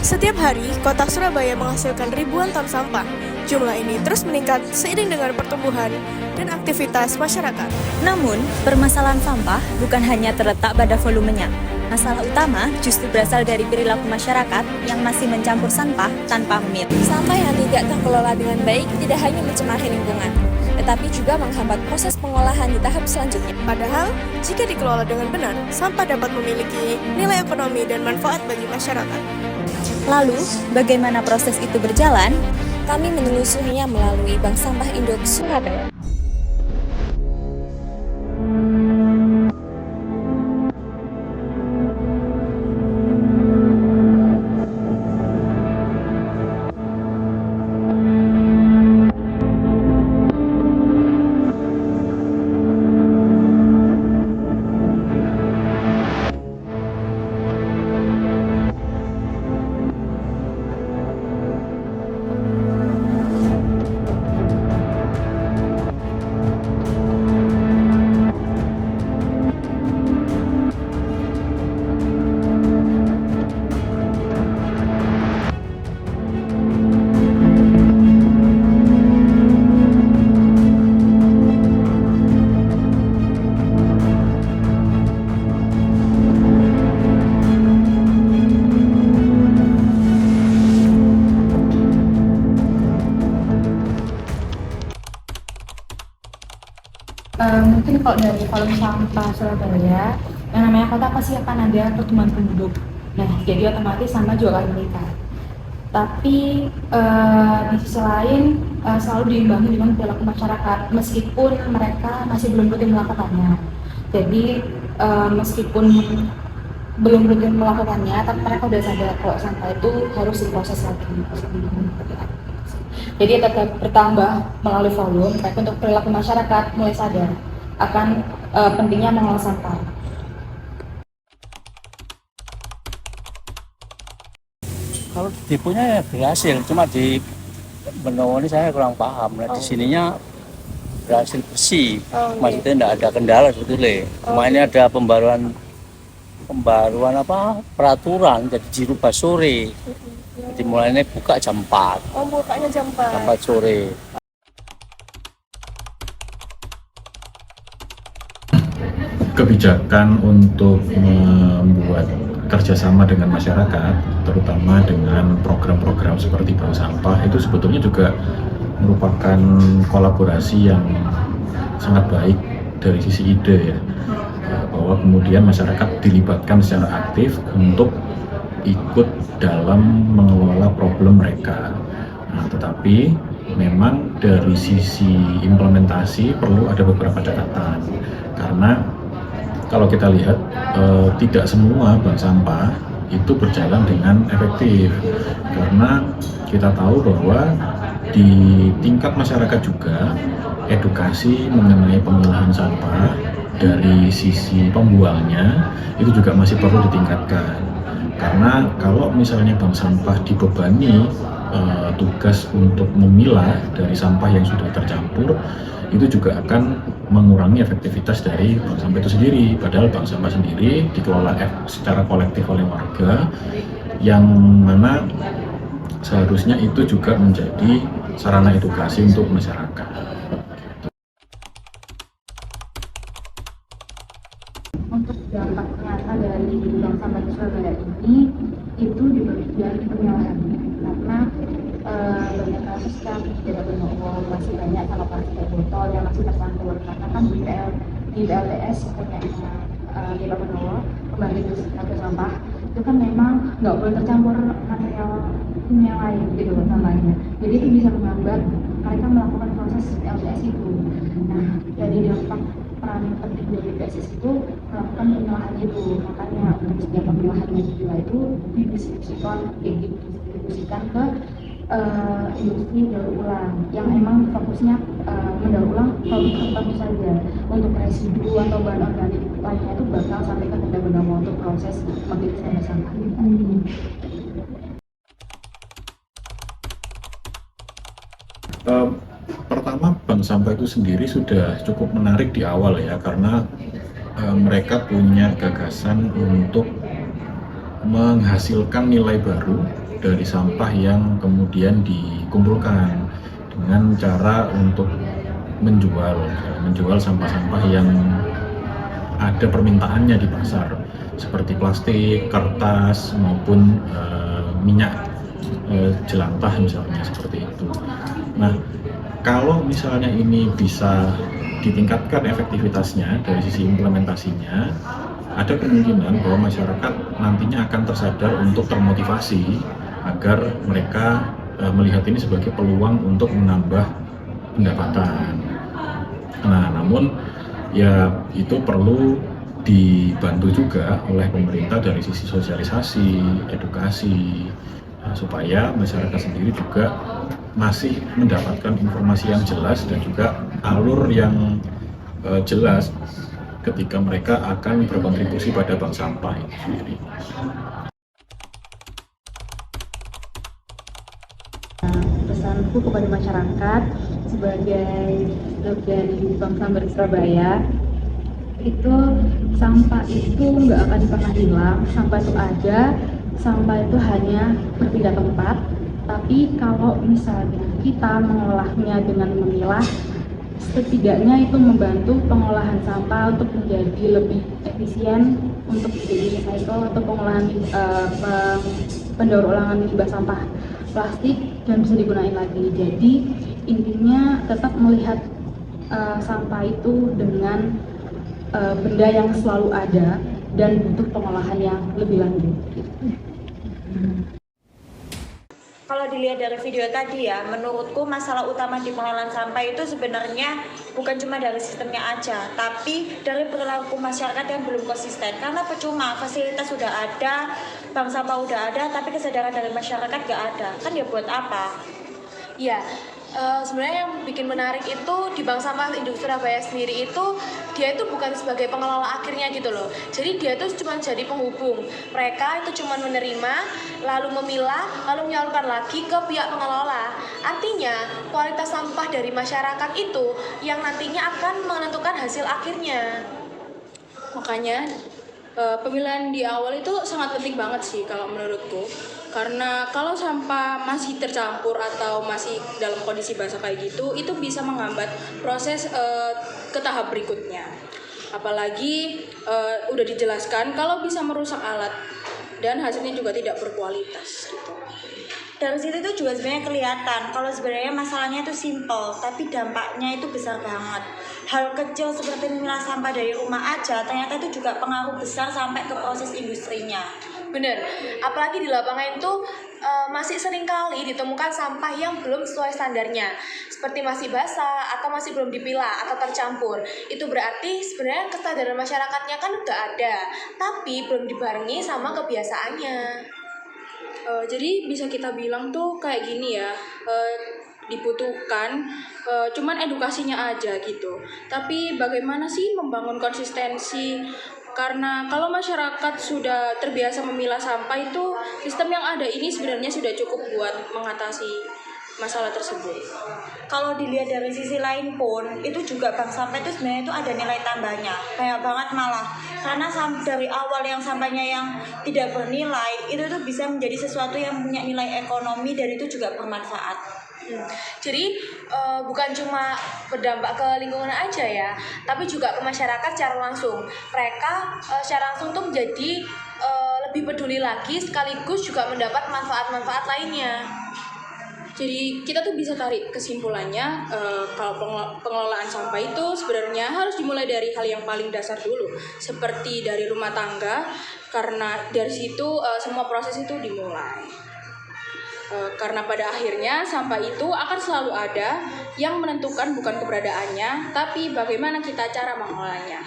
Setiap hari, kota Surabaya menghasilkan ribuan ton sampah. Jumlah ini terus meningkat seiring dengan pertumbuhan dan aktivitas masyarakat. Namun, permasalahan sampah bukan hanya terletak pada volumenya. Masalah utama justru berasal dari perilaku masyarakat yang masih mencampur sampah tanpa memilah. Sampah yang tidak terkelola dengan baik tidak hanya mencemari lingkungan, tetapi juga menghambat proses pengolahan di tahap selanjutnya. Padahal, jika dikelola dengan benar, sampah dapat memiliki nilai ekonomi dan manfaat bagi masyarakat. Lalu, bagaimana proses itu berjalan? Kami menelusurinya melalui Bank Sampah Induk Surabaya. Mungkin kalau dari volume sampah Surabaya, yang namanya kota pasti akan ada pertumbuhan penduduk. Nah, jadi otomatis sampah juga akan meningkat. Tapi di sisi lain selalu diimbangi dengan perilaku masyarakat, meskipun mereka masih belum rutin melakukannya. Jadi meskipun belum rutin melakukannya, tapi mereka udah sadar kalau sampah itu harus diproses lagi. Jadi tetap bertambah melalui volume, tapi untuk perilaku masyarakat mulai sadar akan pentingnya mengolah sampah. Kalau deponya ya berhasil, cuma di Benowo ini saya kurang paham. Nah, di sininya berhasil bersih, maksudnya tidak ada kendala sebetulnya. Cuma ini ada pembaruan peraturan, jadi dirubah sore. Jadi mulainya buka jam 4. Oh, bukanya jam 4. Jam 4 sore. Kebijakan untuk membuat kerjasama dengan masyarakat, terutama dengan program-program seperti bank sampah, itu sebetulnya juga merupakan kolaborasi yang sangat baik dari sisi ide ya, bahwa kemudian masyarakat dilibatkan secara aktif untuk ikut dalam mengelola problem mereka. Nah, tetapi memang dari sisi implementasi perlu ada beberapa catatan, karena kalau kita lihat tidak semua bank sampah itu berjalan dengan efektif, karena kita tahu bahwa di tingkat masyarakat juga edukasi mengenai pemilahan sampah dari sisi pembuangnya itu juga masih perlu ditingkatkan. Karena kalau misalnya bank sampah dibebani tugas untuk memilah dari sampah yang sudah tercampur, itu juga akan mengurangi efektivitas dari bank sampah itu sendiri. Padahal bank sampah sendiri dikelola secara kolektif oleh warga, yang mana seharusnya itu juga menjadi sarana edukasi untuk masyarakat. Untuk dampak nyata dari bank sampah di Surabaya ini itu di bagian pemilahan, karena banyak kasus kan tidak Benowo masih banyak sampah plastik botol yang masih tercampur, karena kan di PLTS punya di Benowo kembali ke sampah itu kan memang nggak boleh tercampur material kimia lain gitu sampahnya, jadi itu bisa menghambat mereka melakukan proses LTS itu. Nah, dari dampak peran penting dari PSS itu melakukan pemilahan itu, makanya untuk setiap pemilahan media itu didistribusikan ke industri daur ulang yang emang fokusnya mendaur ulang produk tertentu saja. Untuk residu atau bahan organik lainnya itu bakal sampai ke benda-benda untuk proses mobilisasi sampah. Pertama, bank sampah itu sendiri sudah cukup menarik di awal ya, karena mereka punya gagasan untuk menghasilkan nilai baru dari sampah yang kemudian dikumpulkan dengan cara untuk menjual sampah-sampah yang ada permintaannya di pasar seperti plastik, kertas maupun minyak jelantah misalnya seperti itu. Nah, kalau misalnya ini bisa ditingkatkan efektivitasnya dari sisi implementasinya, ada kemungkinan bahwa masyarakat nantinya akan tersadar untuk termotivasi agar mereka melihat ini sebagai peluang untuk menambah pendapatan. Nah, namun ya itu perlu dibantu juga oleh pemerintah dari sisi sosialisasi, edukasi, supaya masyarakat sendiri juga masih mendapatkan informasi yang jelas dan juga alur yang jelas ketika mereka akan berkontribusi pada bank sampah itu sendiri. Pesanku kepada masyarakat sebagai dari Bank Sampah Surabaya, itu sampah itu nggak akan pernah hilang. Sampah itu ada, sampah itu hanya berpindah tempat. Tapi kalau misalnya kita mengolahnya dengan memilah, setidaknya itu membantu pengolahan sampah untuk menjadi lebih efisien, untuk jadi recycle atau pengolahan pendaur ulangan limbah sampah plastik dan bisa digunakan lagi. Jadi intinya tetap melihat sampah itu dengan benda yang selalu ada dan butuh pengolahan yang lebih lanjut. Kalau dilihat dari video tadi ya, menurutku masalah utama di pengelolaan sampah itu sebenarnya bukan cuma dari sistemnya aja, tapi dari perilaku masyarakat yang belum konsisten. Karena percuma fasilitas sudah ada, bank sampah udah ada, tapi kesadaran dari masyarakat gak ada. Kan ya buat apa? Ya, sebenarnya yang bikin menarik itu di Bank Sampah Induk Surabaya sendiri itu dia itu bukan sebagai pengelola akhirnya gitu loh. Jadi dia itu cuma jadi penghubung. Mereka itu cuma menerima, lalu memilah, lalu menyalurkan lagi ke pihak pengelola. Artinya kualitas sampah dari masyarakat itu yang nantinya akan menentukan hasil akhirnya. Makanya pemilihan di awal itu sangat penting banget sih kalau menurutku. Karena kalau sampah masih tercampur atau masih dalam kondisi basah kayak gitu, itu bisa menghambat proses ke tahap berikutnya. Apalagi udah dijelaskan kalau bisa merusak alat dan hasilnya juga tidak berkualitas gitu. Dari situ itu juga sebenarnya kelihatan kalau sebenarnya masalahnya itu simple, tapi dampaknya itu besar banget. Hal kecil seperti memilah sampah dari rumah aja ternyata itu juga pengaruh besar sampai ke proses industrinya. Bener, apalagi di lapangan itu masih sering kali ditemukan sampah yang belum sesuai standarnya, seperti masih basah atau masih belum dipilah atau tercampur. Itu berarti sebenarnya kesadaran masyarakatnya kan nggak ada, tapi belum dibarengi sama kebiasaannya. Jadi bisa kita bilang tuh kayak gini ya, dibutuhkan cuman edukasinya aja gitu. Tapi bagaimana sih membangun konsistensi? Karena kalau masyarakat sudah terbiasa memilah sampah itu, sistem yang ada ini sebenarnya sudah cukup buat mengatasi masalah tersebut. Kalau dilihat dari sisi lain pun, itu juga bank sampah itu sebenarnya itu ada nilai tambahnya, banyak banget malah. Karena dari awal yang sampahnya yang tidak bernilai, itu tuh bisa menjadi sesuatu yang punya nilai ekonomi dan itu juga bermanfaat. Jadi bukan cuma berdampak ke lingkungan aja ya, tapi juga ke masyarakat secara langsung. Mereka secara langsung tuh menjadi lebih peduli lagi, sekaligus juga mendapat manfaat-manfaat lainnya. Jadi kita tuh bisa tarik kesimpulannya kalau pengelolaan sampah itu sebenarnya harus dimulai dari hal yang paling dasar dulu, seperti dari rumah tangga, karena dari situ semua proses itu dimulai. Karena pada akhirnya sampah itu akan selalu ada, yang menentukan bukan keberadaannya, tapi bagaimana kita cara mengolahnya.